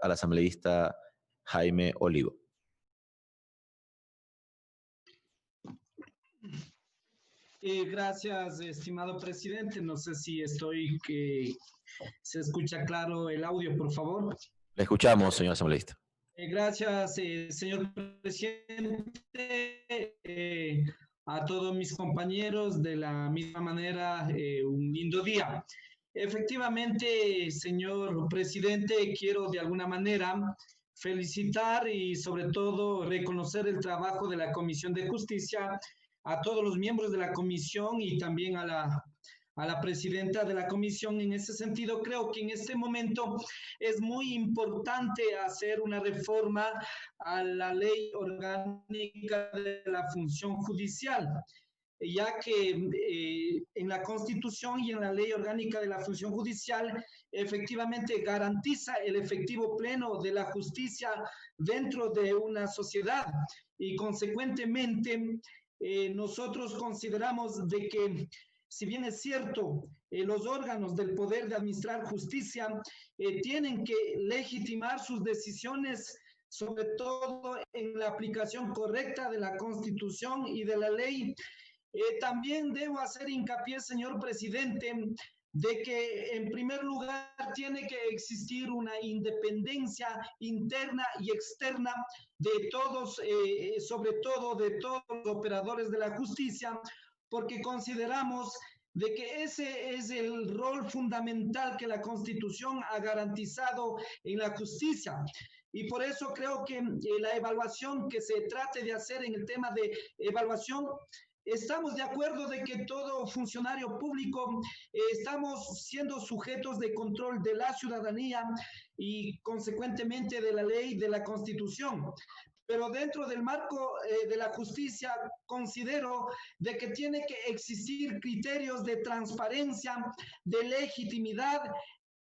al asambleísta Jaime Olivo. Gracias, estimado presidente. No sé si se escucha claro el audio, por favor. Le escuchamos, señor asambleísta. Gracias, señor presidente. A todos mis compañeros, de la misma manera, un lindo día. Efectivamente, señor presidente, quiero de alguna manera felicitar y sobre todo reconocer el trabajo de la Comisión de Justicia, a todos los miembros de la comisión y también a la presidenta de la comisión. En ese sentido, creo que en este momento es muy importante hacer una reforma a la ley orgánica de la función judicial, ya que en la Constitución y en la ley orgánica de la función judicial efectivamente garantiza el efectivo pleno de la justicia dentro de una sociedad y consecuentemente nosotros consideramos de que, si bien es cierto, los órganos del poder de administrar justicia tienen que legitimar sus decisiones, sobre todo en la aplicación correcta de la Constitución y de la ley. También debo hacer hincapié, señor presidente, de que en primer lugar tiene que existir una independencia interna y externa de todos, sobre todo de todos los operadores de la justicia, porque consideramos de que ese es el rol fundamental que la Constitución ha garantizado en la justicia. Y por eso creo que la evaluación que se trate de hacer en el tema de evaluación, estamos de acuerdo de que todo funcionario público estamos siendo sujetos de control de la ciudadanía y consecuentemente de la ley, de la Constitución. Pero dentro del marco de la justicia considero de que tiene que existir criterios de transparencia, de legitimidad.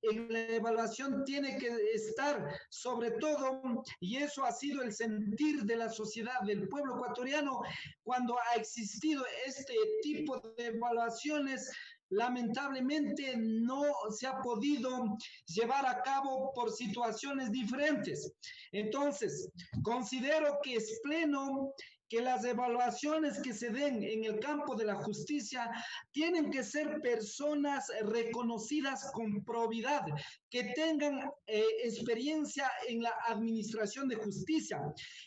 En la evaluación tiene que estar sobre todo, y eso ha sido el sentir de la sociedad, del pueblo ecuatoriano, cuando ha existido este tipo de evaluaciones, lamentablemente no se ha podido llevar a cabo por situaciones diferentes. Entonces, considero que es pleno que las evaluaciones que se den en el campo de la justicia tienen que ser personas reconocidas con probidad, que tengan experiencia en la administración de justicia,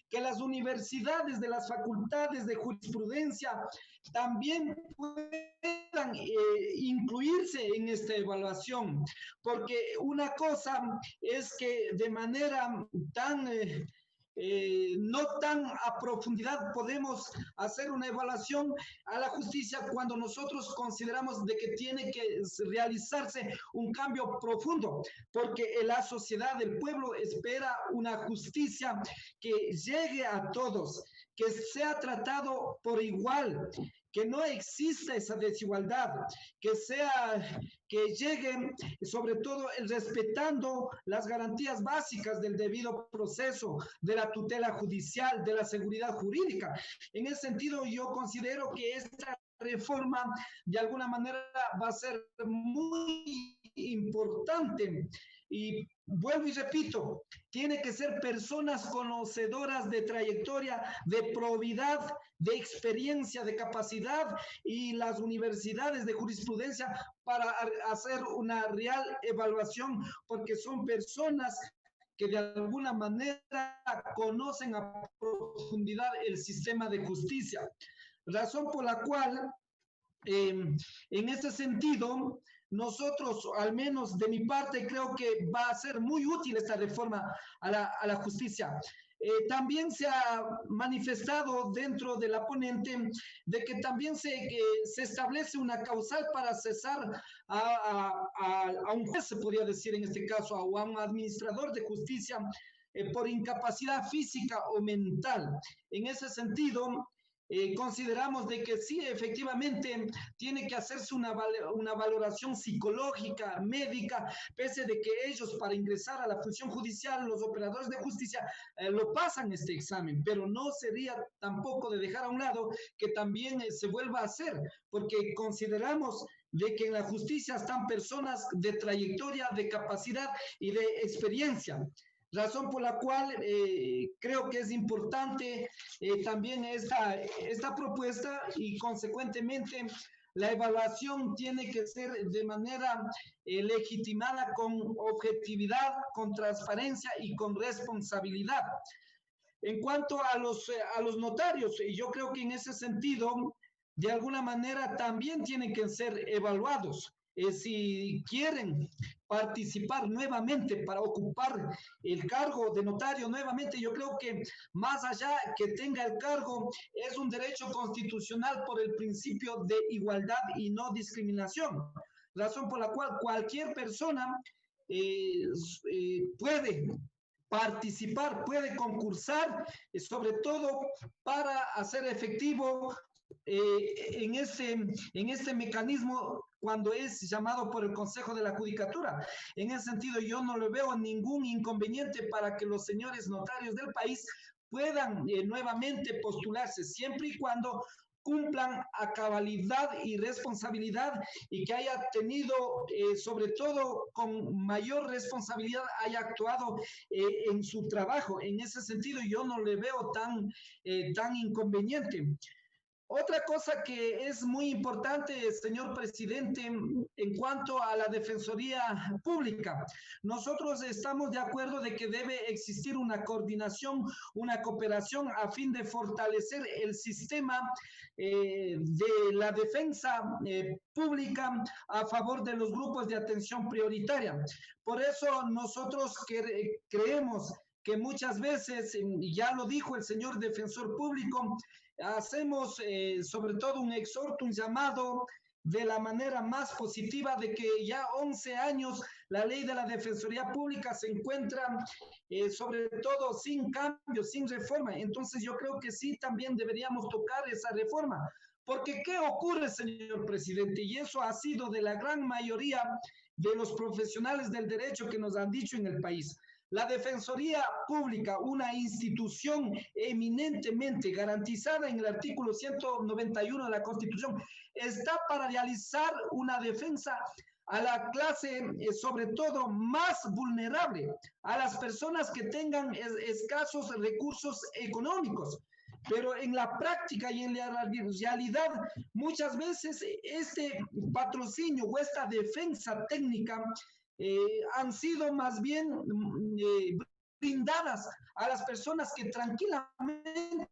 que las universidades de las facultades de jurisprudencia también puedan incluirse en esta evaluación, porque una cosa es que de manera tan no tan a profundidad podemos hacer una evaluación a la justicia cuando nosotros consideramos de que tiene que realizarse un cambio profundo, porque la sociedad, el pueblo espera una justicia que llegue a todos, que sea tratado por igual, que no exista esa desigualdad, que llegue sobre todo respetando las garantías básicas del debido proceso, de la tutela judicial, de la seguridad jurídica. En ese sentido, yo considero que esta reforma de alguna manera va a ser muy importante. Y vuelvo y repito, tiene que ser personas conocedoras de trayectoria, de probidad, de experiencia, de capacidad, y las universidades de jurisprudencia para hacer una real evaluación, porque son personas que de alguna manera conocen a profundidad el sistema de justicia. Razón por la cual, en ese sentido, nosotros, al menos de mi parte, creo que va a ser muy útil esta reforma a la justicia. También se ha manifestado dentro de la ponente de que también se establece una causal para cesar a un juez, se podría decir en este caso, o a un administrador de justicia por incapacidad física o mental. En ese sentido, consideramos de que sí, efectivamente, tiene que hacerse una valoración psicológica, médica, pese de que ellos para ingresar a la función judicial, los operadores de justicia, lo pasan este examen, pero no sería tampoco de dejar a un lado que también se vuelva a hacer, porque consideramos de que en la justicia están personas de trayectoria, de capacidad y de experiencia. razón por la cual creo que es importante también esta propuesta y consecuentemente la evaluación tiene que ser de manera legitimada con objetividad, con transparencia y con responsabilidad. En cuanto a los notarios, yo creo que en ese sentido, de alguna manera, también tienen que ser evaluados. Si quieren participar nuevamente para ocupar el cargo de notario nuevamente, yo creo que más allá que tenga el cargo, es un derecho constitucional por el principio de igualdad y no discriminación, razón por la cual cualquier persona puede participar, puede concursar, sobre todo para hacer efectivo en este mecanismo cuando es llamado por el Consejo de la Judicatura. En ese sentido, yo no le veo ningún inconveniente para que los señores notarios del país puedan nuevamente postularse, siempre y cuando cumplan a cabalidad y responsabilidad y que haya tenido, sobre todo con mayor responsabilidad, haya actuado en su trabajo. En ese sentido, yo no le veo tan inconveniente. Otra cosa que es muy importante, señor presidente, en cuanto a la Defensoría Pública, nosotros estamos de acuerdo de que debe existir una coordinación, una cooperación a fin de fortalecer el sistema de la defensa pública a favor de los grupos de atención prioritaria. Por eso nosotros creemos que muchas veces, ya lo dijo el señor defensor público, hacemos sobre todo un exhorto, un llamado de la manera más positiva de que ya 11 años la ley de la Defensoría Pública se encuentra sobre todo sin cambio, sin reforma. Entonces yo creo que sí también deberíamos tocar esa reforma. Porque ¿qué ocurre, señor presidente? Y eso ha sido de la gran mayoría de los profesionales del derecho que nos han dicho en el país. La Defensoría Pública, una institución eminentemente garantizada en el artículo 191 de la Constitución, está para realizar una defensa a la clase, sobre todo, más vulnerable, a las personas que tengan escasos recursos económicos. Pero en la práctica y en la realidad, muchas veces este patrocinio o esta defensa técnica han sido más bien brindadas a las personas que tranquilamente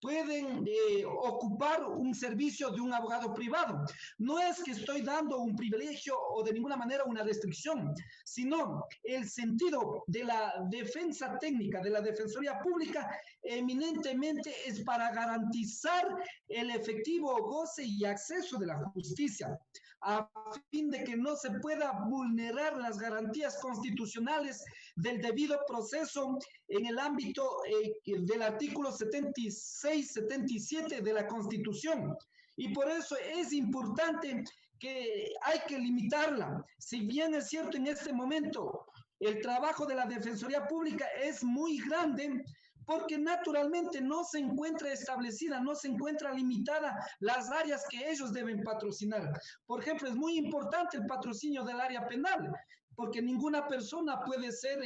pueden ocupar un servicio de un abogado privado. No es que estoy dando un privilegio o de ninguna manera una restricción, sino el sentido de la defensa técnica, de la Defensoría Pública, eminentemente es para garantizar el efectivo goce y acceso de la justicia, a fin de que no se pueda vulnerar las garantías constitucionales del debido proceso en el ámbito del artículo 76-77 de la Constitución. Y por eso es importante que hay que limitarla. Si bien es cierto en este momento el trabajo de la Defensoría Pública es muy grande, porque naturalmente no se encuentra establecida, no se encuentra limitada las áreas que ellos deben patrocinar. Por ejemplo, es muy importante el patrocinio del área penal, porque ninguna persona puede ser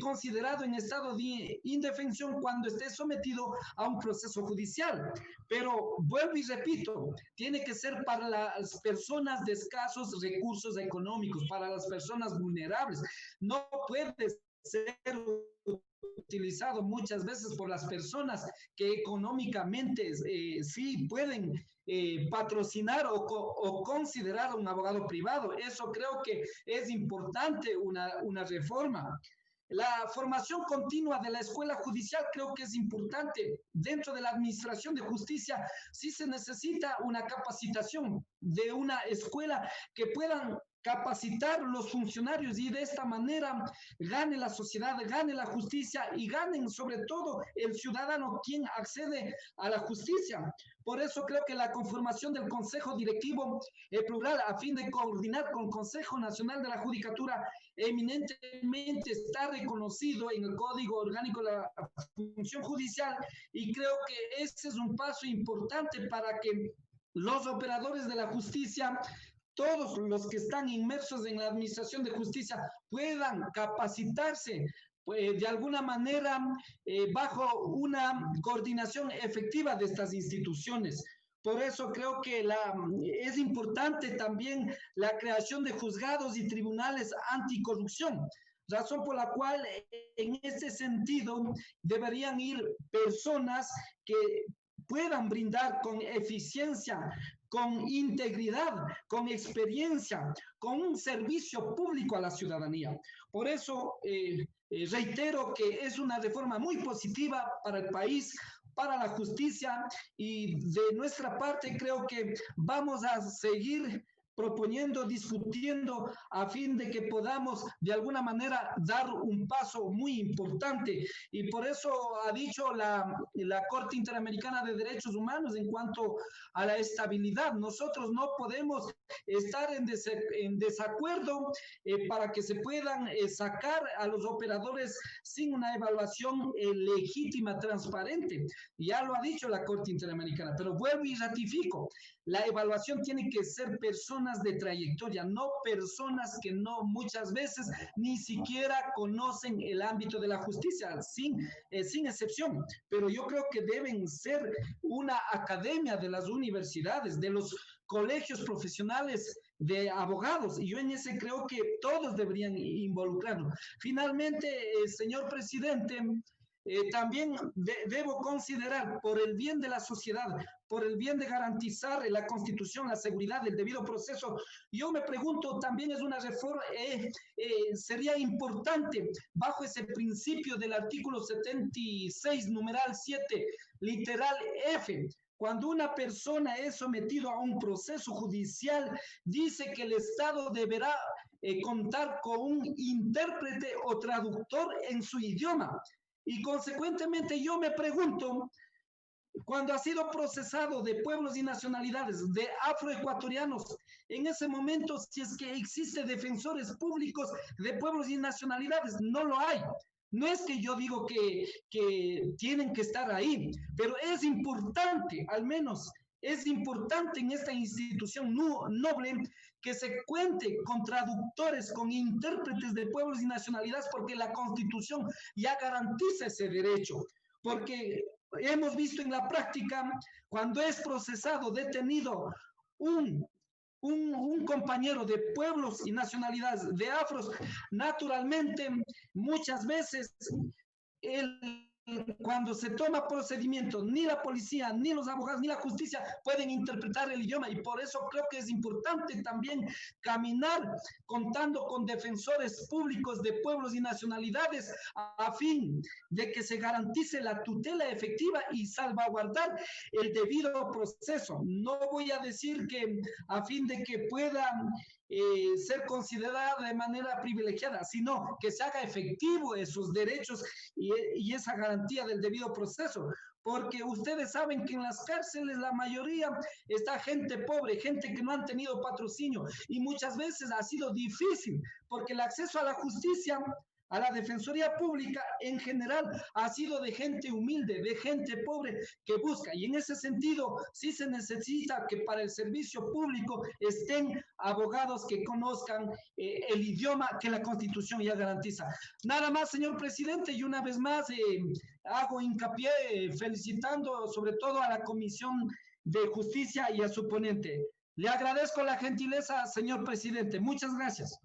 considerado en estado de indefensión cuando esté sometido a un proceso judicial. Pero vuelvo y repito, tiene que ser para las personas de escasos recursos económicos, para las personas vulnerables. No puede ser utilizado muchas veces por las personas que económicamente sí pueden patrocinar o considerar a un abogado privado. Eso creo que es importante una reforma. La formación continua de la escuela judicial creo que es importante. Dentro de la administración de justicia sí se necesita una capacitación de una escuela que puedan capacitar los funcionarios y de esta manera gane la sociedad, gane la justicia y ganen sobre todo el ciudadano quien accede a la justicia. Por eso creo que la conformación del Consejo Directivo Plural a fin de coordinar con el Consejo Nacional de la Judicatura eminentemente está reconocido en el Código Orgánico de la Función Judicial y creo que ese es un paso importante para que los operadores de la justicia, todos los que están inmersos en la administración de justicia puedan capacitarse pues, de alguna manera bajo una coordinación efectiva de estas instituciones. Por eso creo que es importante también la creación de juzgados y tribunales anticorrupción, razón por la cual en este sentido deberían ir personas que puedan brindar con eficiencia, con integridad, con experiencia, con un servicio público a la ciudadanía. Por eso reitero que es una reforma muy positiva para el país, para la justicia, y de nuestra parte creo que vamos a seguir proponiendo, discutiendo, a fin de que podamos de alguna manera dar un paso muy importante. Y por eso ha dicho la Corte Interamericana de Derechos Humanos en cuanto a la estabilidad. Nosotros no podemos estar en desacuerdo para que se puedan sacar a los operadores sin una evaluación legítima, transparente. Ya lo ha dicho la Corte Interamericana, pero vuelvo y ratifico, la evaluación tiene que ser personas de trayectoria, no personas que no muchas veces ni siquiera conocen el ámbito de la justicia, sin excepción. Pero yo creo que deben ser una academia de las universidades, de los colegios profesionales de abogados, y yo en ese creo que todos deberían involucrarnos. Finalmente, señor presidente, también debo considerar, por el bien de la sociedad, por el bien de garantizar la Constitución, la seguridad, el debido proceso, yo me pregunto, también es una reforma, sería importante, bajo ese principio del artículo 76, numeral 7, literal F, cuando una persona es sometido a un proceso judicial, dice que el Estado deberá contar con un intérprete o traductor en su idioma. Y consecuentemente yo me pregunto, cuando ha sido procesado de pueblos y nacionalidades, de afroecuatorianos, en ese momento, si es que existe defensores públicos de pueblos y nacionalidades, no lo hay. No es que yo digo que tienen que estar ahí, pero es importante, al menos es importante en esta institución noble que se cuente con traductores, con intérpretes de pueblos y nacionalidades, porque la Constitución ya garantiza ese derecho. Porque hemos visto en la práctica, cuando es procesado, detenido un compañero de pueblos y nacionalidades de afros, naturalmente, muchas veces cuando se toma procedimiento, ni la policía, ni los abogados, ni la justicia pueden interpretar el idioma, y por eso creo que es importante también caminar contando con defensores públicos de pueblos y nacionalidades a fin de que se garantice la tutela efectiva y salvaguardar el debido proceso. No voy a decir que a fin de que puedan ser considerada de manera privilegiada, sino que se haga efectivo esos derechos y esa garantía del debido proceso, porque ustedes saben que en las cárceles la mayoría está gente pobre, gente que no han tenido patrocinio, y muchas veces ha sido difícil, porque el acceso a la justicia, a la Defensoría Pública en general, ha sido de gente humilde, de gente pobre que busca, y en ese sentido sí se necesita que para el servicio público estén abogados que conozcan el idioma que la Constitución ya garantiza. Nada más, señor presidente, y una vez más hago hincapié felicitando sobre todo a la Comisión de Justicia y a su ponente. Le agradezco la gentileza, señor presidente. Muchas gracias.